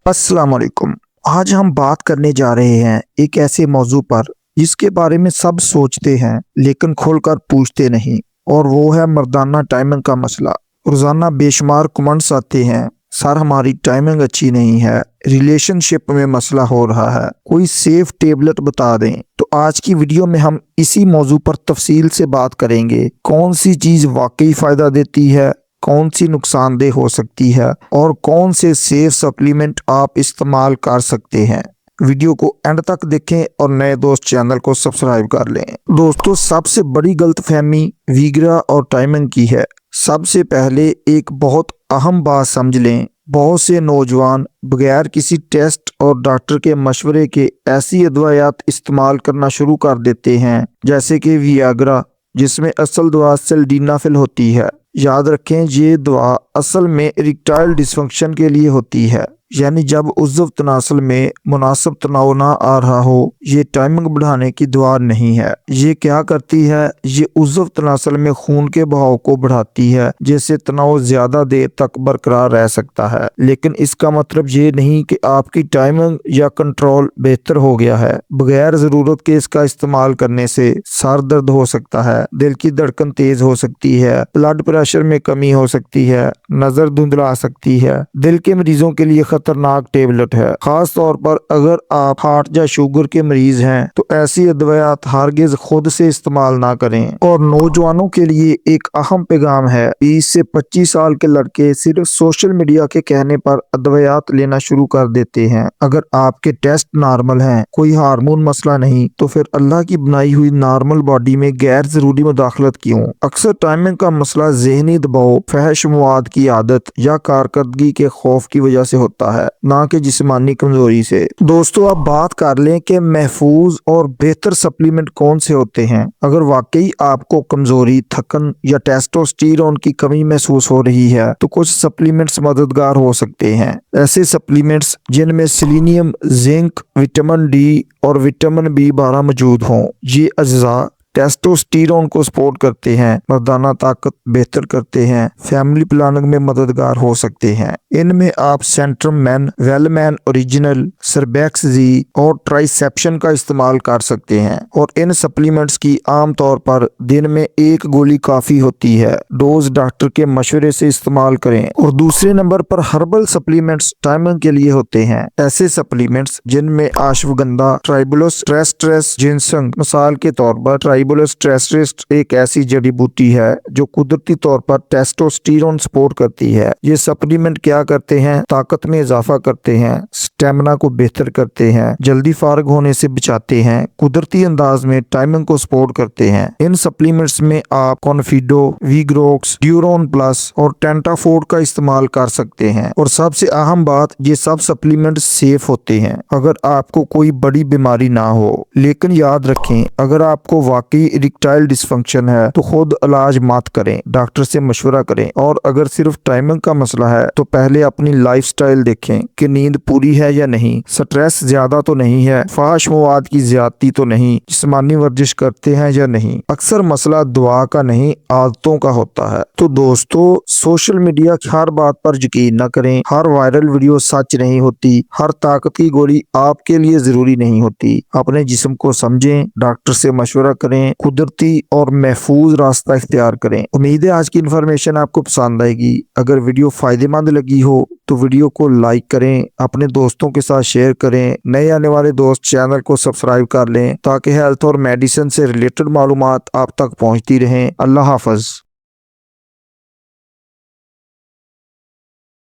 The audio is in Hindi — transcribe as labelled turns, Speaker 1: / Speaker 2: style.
Speaker 1: अस्सलाम वालेकुम। आज हम बात करने जा रहे हैं एक ऐसे मौजू पर जिसके बारे में सब सोचते हैं लेकिन खुलकर पूछते नहीं, और वो है मर्दाना टाइमिंग का मसला। रोजाना बेशुमार कमेंट्स आते हैं, सर हमारी टाइमिंग अच्छी नहीं है, रिलेशनशिप में मसला हो रहा है, कोई सेफ टेबलेट बता दें। तो आज की वीडियो में हम इसी मौजू पर तफसील से बात करेंगे। कौन सी चीज वाकई फायदा देती है, कौन सी नुकसानदेह हो सकती है, और कौन से सेफ सप्लीमेंट आप इस्तेमाल कर सकते हैं। वीडियो को एंड तक देखें और नए दोस्त चैनल को सब्सक्राइब कर लें। दोस्तों, सबसे बड़ी गलतफहमी वीग्रा और टाइमिंग की है। सबसे पहले एक बहुत अहम बात समझ लें, बहुत से नौजवान बगैर किसी टेस्ट और डॉक्टर के मशवरे के ऐसी अदवायात इस्तेमाल करना शुरू कर देते हैं जैसे कि वियाग्रा, जिसमें असल दवा सिल्डेनाफिल होती है। याद रखें, ये दवा असल में इरेक्टाइल डिसफंक्शन के लिए होती है, यानी जब उज़्व तनासल में मुनासिब तनाव ना आ रहा हो। ये टाइमिंग बढ़ाने की दवा नहीं है। ये क्या करती है, ये उज़्व तनासल में खून के बहाव को बढ़ाती है, जिससे तनाव ज्यादा देर तक बरकरार रह सकता है। लेकिन इसका मतलब ये नहीं कि आपकी टाइमिंग या कंट्रोल बेहतर हो गया है। बगैर जरूरत के इसका इस्तेमाल करने से सर दर्द हो सकता है, दिल की धड़कन तेज हो सकती है, ब्लड प्रेशर में कमी हो सकती है, नजर धुंधला सकती है। दिल के मरीजों के लिए खतरनाक टेबलेट है, खास तौर पर अगर आप हार्ट या शुगर के मरीज हैं तो ऐसी अदवायात हरगिज खुद से इस्तेमाल ना करें। और नौजवानों के लिए एक अहम पैगाम है, 20 से 25 साल के लड़के सिर्फ सोशल मीडिया के कहने पर अदवायात लेना शुरू कर देते हैं। अगर आपके टेस्ट नॉर्मल हैं, कोई हार्मोन मसला नहीं, तो फिर अल्लाह की बनाई हुई नॉर्मल बॉडी में गैर जरूरी मुदाखलत क्यों। अक्सर टाइमिंग का मसला ज़हनी दबाव, फहश मवाद की आदत या कारकर्दगी के खौफ की वजह से होता है, ना कि जिस्मानी कमजोरी से। दोस्तों, अब बात कर लें कि महफूज और बेहतर सप्लीमेंट कौन से होते हैं। अगर वाकई आपको कमजोरी, थकन या टेस्टोस्टेरोन की कमी महसूस हो रही है तो कुछ सप्लीमेंट्स मददगार हो सकते हैं। ऐसे सप्लीमेंट्स जिनमें सेलेनियम, जिंक, विटामिन डी और विटामिन B12 मौजूद हों। ये अज्जा टेस्टोस्टेरोन को सपोर्ट करते हैं, मर्दाना ताकत बेहतर करते हैं, फैमिली प्लानिंग में मददगार हो सकते हैं। इनमें आप सेंट्रम मैन, वेलमैन ओरिजिनल, सर्बैक्स जी और ट्राइसेप्शन का इस्तेमाल कर सकते हैं। और इन सप्लीमेंट्स की आमतौर पर दिन में एक गोली काफी होती है। डोज डॉक्टर के मशवरे से इस्तेमाल करें। और दूसरे नंबर पर हर्बल सप्लीमेंट्स टाइमिंग के लिए होते हैं। ऐसे सप्लीमेंट्स जिनमें अश्वगंधा, ट्राइबुलस टेरेस्ट्रिस, जिनसंग, मिसाल के तौर पर ट्राइबुलस टेरेस्ट्रिस एक ऐसी जड़ी बूटी है जो कुदरती तौर पर टेस्टोस्टेरोन सपोर्ट करती है। ये सप्लीमेंट क्या करते हैं, ताकत में इजाफा करते हैं, स्टेमिना को बेहतर करते हैं, जल्दी फारग होने से बचाते हैं, कुदरती अंदाज में टाइमिंग को सपोर्ट करते हैं। इन सप्लीमेंट्स में आप कॉन्फिडो, वीग्रोक्स, ड्यूरोन प्लस और टेंटाफोर्ड का इस्तेमाल कर सकते हैं। और सबसे अहम बात, ये सब सप्लीमेंट सेफ होते हैं अगर आपको कोई बड़ी बीमारी ना हो। लेकिन याद रखें, अगर आपको वाकई इरेक्टाइल डिसफंक्शन है तो खुद इलाज मत करें, डॉक्टर से मशवरा करें। और अगर सिर्फ टाइमिंग का मसला है तो पहले अपनी लाइफस्टाइल देखें कि नींद पूरी है या नहीं, स्ट्रेस ज्यादा तो नहीं है, फाहश मवाद की ज्यादती तो नहीं, जिस्मानी वर्जिश करते हैं या नहीं। अक्सर मसला दुआ का नहीं, आदतों का होता है। तो दोस्तों, सोशल मीडिया की हर बात पर यकीन न करें। हर वायरल वीडियो सच नहीं होती, हर ताकत की गोली आपके लिए जरूरी नहीं होती। अपने जिस्म को समझें, डॉक्टर से मशवरा करें, कुदरती और महफूज रास्ता इख्तियार करें। उम्मीद है आज की इन्फॉर्मेशन आपको पसंद आएगी। अगर वीडियो फायदेमंद लगी हो तो वीडियो को लाइक करें, अपने दोस्तों के साथ शेयर करें। नए आने वाले दोस्त चैनल को सब्सक्राइब कर लें ताकि हेल्थ और मेडिसिन से रिलेटेड मालूमात आप तक पहुंचती रहें। अल्लाह हाफ़िज़।